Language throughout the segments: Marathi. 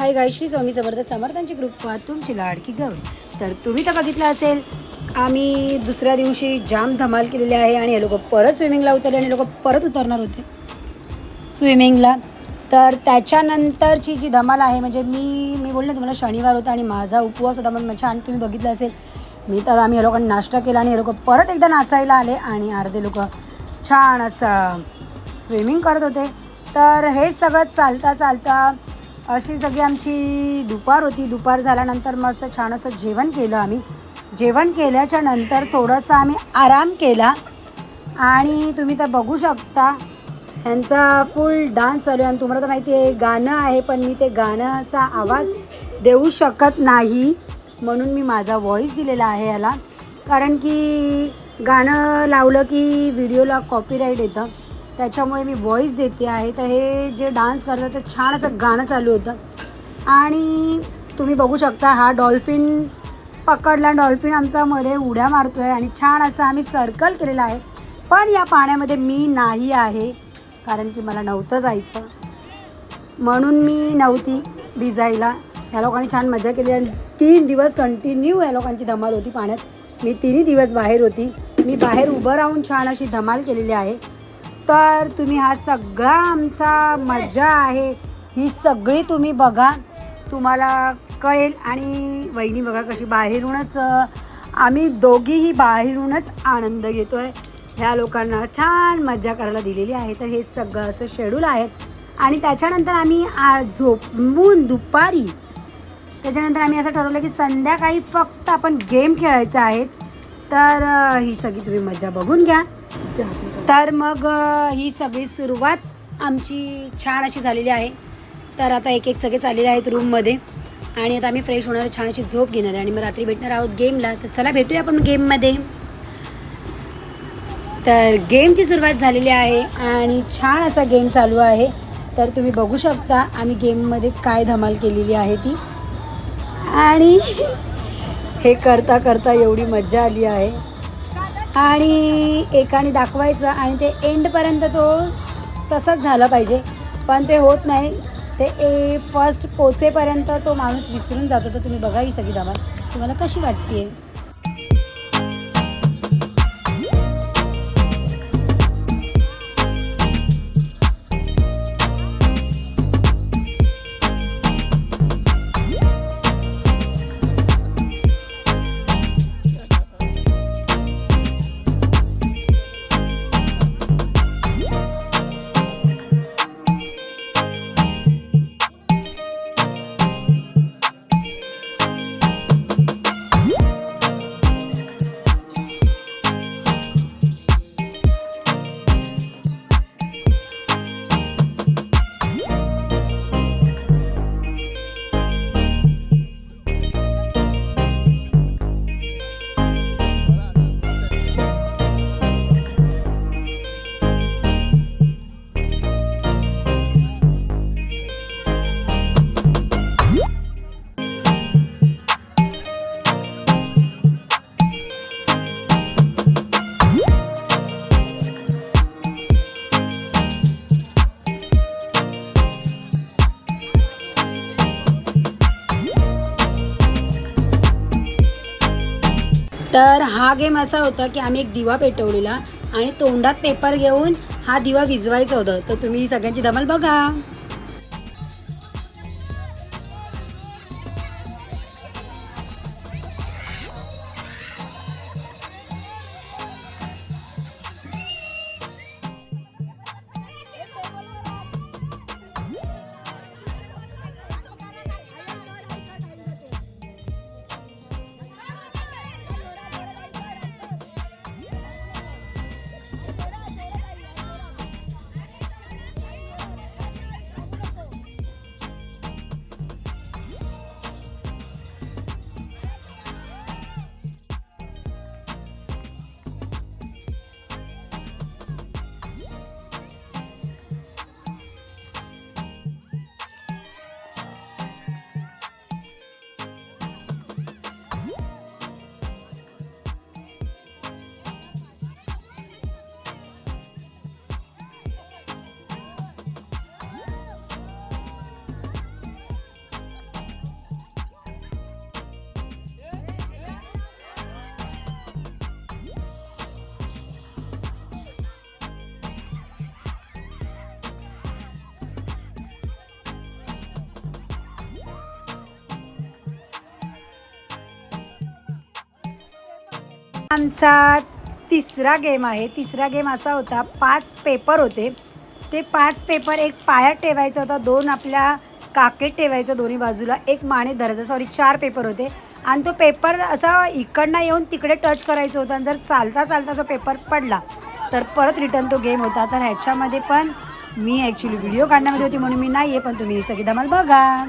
हाय गाईस, श्री स्वामी समर्थ समर्थांची कृपा तुमची लाडकी गौरी. तर तुम्ही तर बघितलं असेल, आम्ही दुसऱ्या दिवशी जाम धमाल केलेली आहे आणि हे लोक परत स्विमिंगला उतरले आणि लोक परत उतरणार होते स्विमिंगला. तर त्याच्यानंतरची जी धमाल आहे, म्हणजे मी बोलले तुम्हाला शनिवार होता आणि माझा उपवास होता म्हणून छान तुम्ही बघितलं असेल. आम्ही या लोकांनी नाश्ता केला आणि हे लोक परत एकदा नाचायला आले आणि अर्धे लोक छान असं स्विमिंग करत होते. तर हे सगळं चालता चालता अशी सगळी आमची दुपार होती. दुपार झाल्यानंतर मस्त छान असं जेवण केलं आम्ही. जेवण केल्याच्या नंतर थोडंसं आम्ही आराम केला आणि तुम्ही तर बघू शकता ह्यांचा फुल डान्स चालू आहे. आणि तुम्हाला तर माहिती आहे गाणं आहे, पण मी ते गाण्याचा आवाज देऊ शकत नाही म्हणून मी माझा व्हॉईस दिलेला आहे याला. कारण की गाणं लावलं की व्हिडिओला कॉपीराईट येतं, त्याच्यामुळे मी व्हॉईस देते आहे. तर हे जे डान्स करतात ते छान असं गाणं चालू होतं आणि तुम्ही बघू शकता हा डॉल्फिन पकडला. डॉल्फिन आमचा मध्ये उड्या मारतो आहे आणि छान असं आम्ही सर्कल केलेलं आहे. पण या पाण्यामध्ये मी नाही आहे कारण की मला नव्हतं जायचं म्हणून मी नव्हती भिजायला. ह्या लोकांनी छान मजा केली आणि 3 दिवस कंटिन्यू या लोकांची धमाल होती पाण्यात. मी 3 दिवस बाहेर होती. मी बाहेर उभं राहून छान अशी धमाल केलेली आहे. तर तुम्ही हा सगळा आमचा मजा आहे ही सगळी तुम्ही बघा, तुम्हाला कळेल. आणि वहिनी बघा कशी बाहेरूनच, आम्ही दोघीही बाहेरूनच आनंद घेतो आहे. ह्या लोकांना छान मजा करायला दिलेली आहे. तर हे सगळं असं शेड्यूल आहे. आणि त्याच्यानंतर आम्ही झोपून दुपारी त्याच्यानंतर आम्ही असं ठरवलं की संध्याकाळी फक्त आपण गेम खेळायचा आहे. तर ही सगळी तुम्ही मजा बघून घ्या. तर मग ही सगळी सुरुवात आमची छान अशी झालेली आहे. तर आता एक एक सगळे चाललेले आहेत रूममध्ये आणि आता आम्ही फ्रेश होणार, छान अशी झोप घेणार आहे आणि मग रात्री भेटणार आहोत गेमला. तर चला भेटूया आपण गेममध्ये. तर गेमची सुरुवात झालेली आहे आणि छान असा गेम चालू आहे. तर तुम्ही बघू शकता आम्ही गेममध्ये काय धमाल केलेली आहे ती. आणि हे करता करता एवढी मजा आली आहे आणि एकाने दाखवायचं आणि ते एंडपर्यंत तो तसंच झालं पाहिजे, पण ते होत नाही. ते फर्स्ट पोचेपर्यंत तो माणूस विसरून जातो. तर तुम्ही बघा ही सगळी धमाल तुम्हाला कशी वाटते. तर हा गेम असा होता की आम्ही एक दिवा पेटवलेला आणि तोंडात पेपर घेऊन हा दिवा विझवायचा होता. तर तुम्ही सगळ्यांची धमाल बघा. आमचा तिसरा गेम आहे. तिसरा गेम असा होता, 5 पेपर होते. ते 5 पेपर एक पायात ठेवायचा होता, 2 आपल्या काकेत ठेवायचं दोन्ही बाजूला, एक माने धरायचं. सॉरी 4 पेपर होते आणि तो पेपर असा इकडनं येऊन तिकडे टच करायचा होता आणि जर चालता चालता जो पेपर पडला तर परत रिटर्न तो गेम होता. तर ह्याच्यामध्ये पण मी ॲक्च्युली व्हिडिओ काढण्यामध्ये होती म्हणून मी नाही आहे, पण तुम्ही ही सगळी धमाल बघा.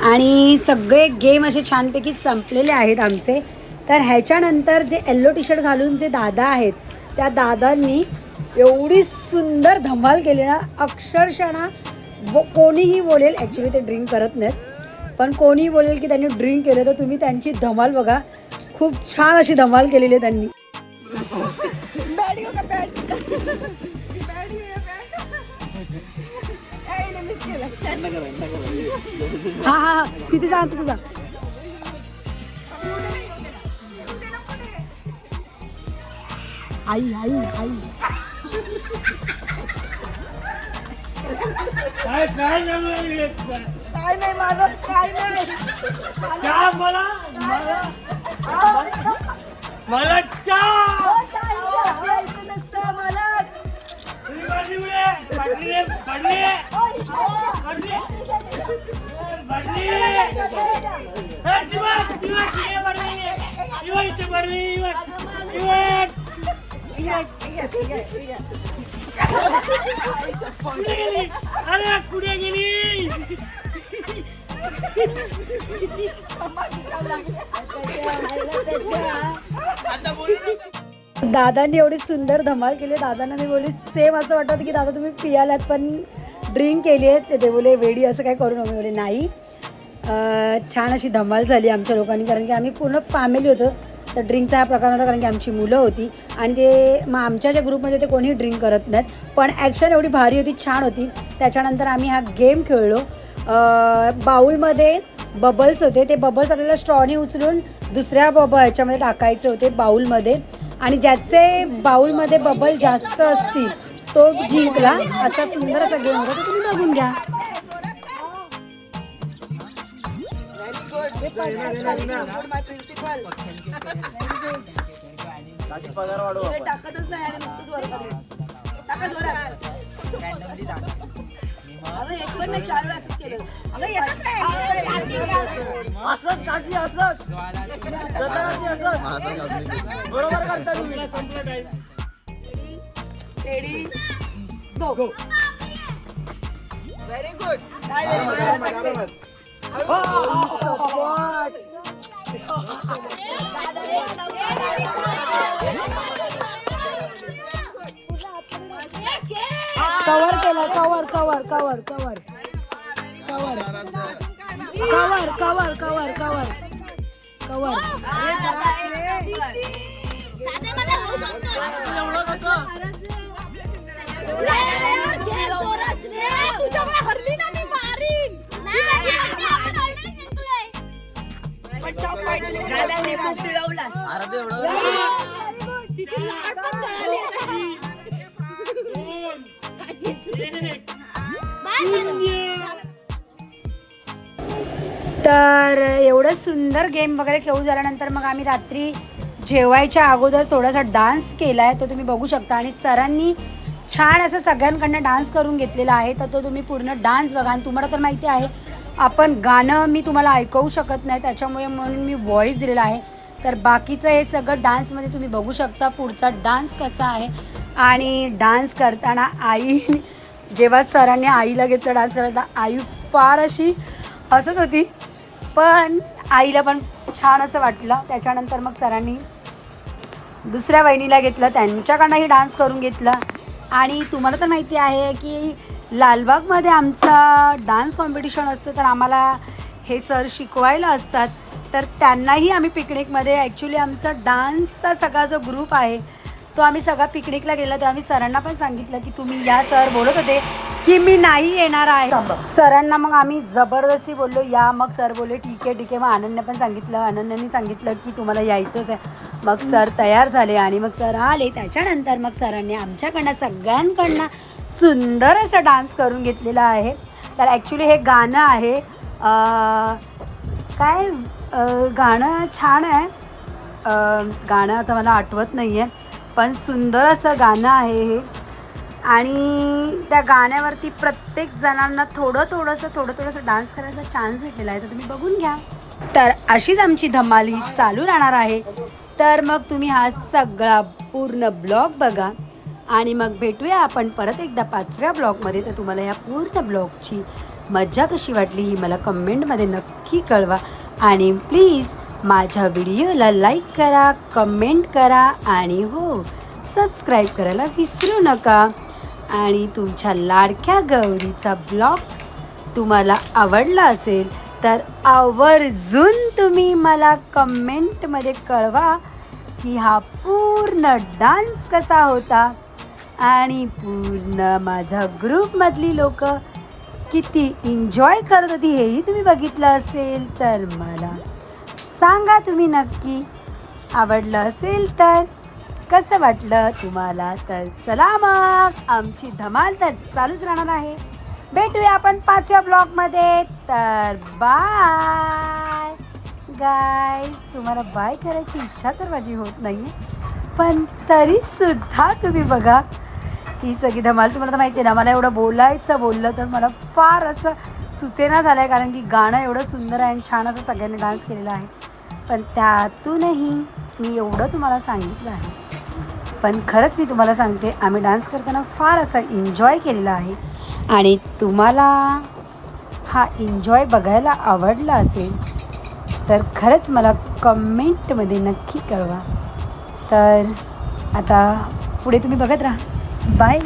आणि सगळे गेम असे छानपैकी संपलेले आहेत आमचे. तर ह्याच्यानंतर जे येल्लो टी शर्ट घालून जे दादा आहेत त्या दादांनी एवढी सुंदर धमाल केली ना, अक्षरशः ना कोणीही बोलेल, ॲक्च्युली ते ड्रिंक करत नाहीत पण कोणीही बोलेल की त्यांनी ड्रिंक केलं, तर तुम्ही त्यांची धमाल बघा. खूप छान अशी धमाल केलेली आहे त्यांनी. हा हा हा तिथे जा, तिथे जा. आई आई आई काय नाही माझं, काय नाही मला अरे कुठे गेली? दादांनी एवढी सुंदर धमाल केली. दादांना मी बोलली सेम असं वाटत की दादा तुम्ही पियालात पण ड्रिंक केली आहे. ते बोले वेडी असं काय करू नये. बोले नाही, छान अशी धमाल झाली आमच्या लोकांनी, कारण की आम्ही पूर्ण फॅमिली होतो. तर ड्रिंकचा हा प्रकार होता कारण की आमची मुलं होती आणि ते मग आमच्या ज्या ग्रुपमध्ये ते कोणी ड्रिंक करत नाहीत. पण ॲक्शन एवढी भारी होती, छान होती. त्याच्यानंतर आम्ही हा गेम खेळलो. बाऊलमध्ये बबल्स होते, ते बबल्स आपल्याला स्ट्रॉनी उचलून दुसऱ्या ह्याच्यामध्ये टाकायचे होते बाऊलमध्ये, आणि ज्याचे बाऊलमध्ये बबल जास्त असतील तो जिंकला. असा सुंदर असा गेम होता, तो तुम्ही बघून घ्या. टाकतच नाही आणि नुसतंच वर खाली. टाका जोरात. अगं एक पण नाही, 4 वेळा असंच केलं. अगं येतच नाही. असंच काकी, असंच बरोबर करता तुम्ही. संपलं time. Ready go. Very good. Cover केलं, cover cover cover cover cover cover cover cover cover cover. तर एवढं सुंदर गेम वगैरे खेळू झाल्यानंतर मग आम्ही रात्री जेवायच्या अगोदर थोडासा डान्स केला आहे, तो तुम्ही बघू शकता. आणि सरांनी छान असं सगळ्यांकडनं डान्स करून घेतलेला आहे. तर तो तुम्ही पूर्ण डान्स बघा. आणि तुम्हाला तर माहिती आहे आपण गाणं मी तुम्हाला ऐकवू शकत नाही, त्याच्यामुळे म्हणून मी व्हॉईस दिलेला आहे. तर बाकीचं हे सगळं डान्समध्ये तुम्ही बघू शकता पुढचा डान्स कसा आहे. आणि डान्स करताना आई जेव्हा सरांनी आईला घेतलं डान्स करायला, आई फार अशी हसत होती, पण आईला पण छान असं वाटलं. त्याच्यानंतर मग सरांनी दुसऱ्या वहिनीला घेतलं, त्यांच्याकडनंही डान्स करून घेतला. आणि तुम्हाला तर माहिती आहे की लालबागमध्ये आमचा डान्स कॉम्पिटिशन असतं, तर आम्हाला हे सर शिकवायला असतात. तर त्यांनाही आम्ही पिकनिकमध्ये ॲक्च्युली आमचा डान्सचा सगळा जो ग्रुप आहे तो आम्ही सगळा पिकनिकला गेला. तर आम्ही सरांना पण सांगितलं की तुम्ही या. सर बोलत होते की मी नाही येणार आहे. सरांना मग आम्ही जबरदस्ती बोललो या. मग सर बोलले ठीक आहे. मग आनंदने पण सांगितलं, अनन्याने सांगितलं की तुम्हाला यायचंच आहे. मग सर तयार झाले आणि मग सर आले. त्याच्यानंतर मग सरांनी आमच्याकडनं सगळ्यांकडनं सुंदर असा डान्स करून घेतलेला आहे. तर ॲक्च्युली हे गाणं आहे काय गाणं छान आहे. गाणं आता मला आठवत नाही आहे, पण सुंदर असं गाणं आहे हे. आणि त्या गाण्यावरती प्रत्येक जणांना थोडंसं डान्स करायचा चान्स भेटलेला आहे. तर तुम्ही बघून घ्या. तर अशीच आमची धमाल ही चालू राहणार आहे. तर मग तुम्ही हा सगळा पूर्ण ब्लॉग बघा आणि मग भेटूया आपण परत एकदा 5व्या ब्लॉगमध्ये. तर तुम्हाला या पूर्ण ब्लॉगची मजा कशी वाटली ही मला कमेंटमध्ये नक्की कळवा. आणि प्लीज माझ्या व्हिडिओला लाईक करा, कमेंट करा आणि हो सबस्क्राईब करायला विसरू नका. आणि तुमच्या लाडक्या गौरीचा ब्लॉग तुम्हाला आवडला असेल तर आवर्जून तुम्ही मला कमेंटमध्ये कळवा की हा पूर्ण डान्स कसा होता आणि पूर्ण माझ्या ग्रुपमधली लोक किती एन्जॉय करत होती हेही तुम्ही बघितलं असेल. तर मला सांगा तुम्ही नक्की. आवडलं असेल तर कसं वाटलं तुम्हाला. तर चला मग आमची धमाल तर चालूच राहणार आहे. भेटूया आपण 5व्या ब्लॉगमध्ये. तर बाय गाईज. तुम्हाला बाय करायची इच्छा तर माझी होत नाही आहे, पण तरीसुद्धा तुम्ही बघा ही सगळी धमाल. तुम्हाला तर माहिती आहे ना मला एवढं बोललं तर मला फार असं सुचेना झालं आहे, कारण की गाणं एवढं सुंदर आहे आणि छान असं सगळ्यांनी डान्स केलेला आहे. पण त्यातूनही मी एवढं तुम्हाला सांगितलं आहे, पण खरंच मी तुम्हाला सांगते आम्ही डान्स करताना फार असा एन्जॉय केलेला आहे. आणि तुम्हाला हा एन्जॉय बघायला आवडला असेल तर खरंच मला कमेंटमध्ये नक्की कळवा. तर आता पुढे तुम्ही बघत राहा. बाय.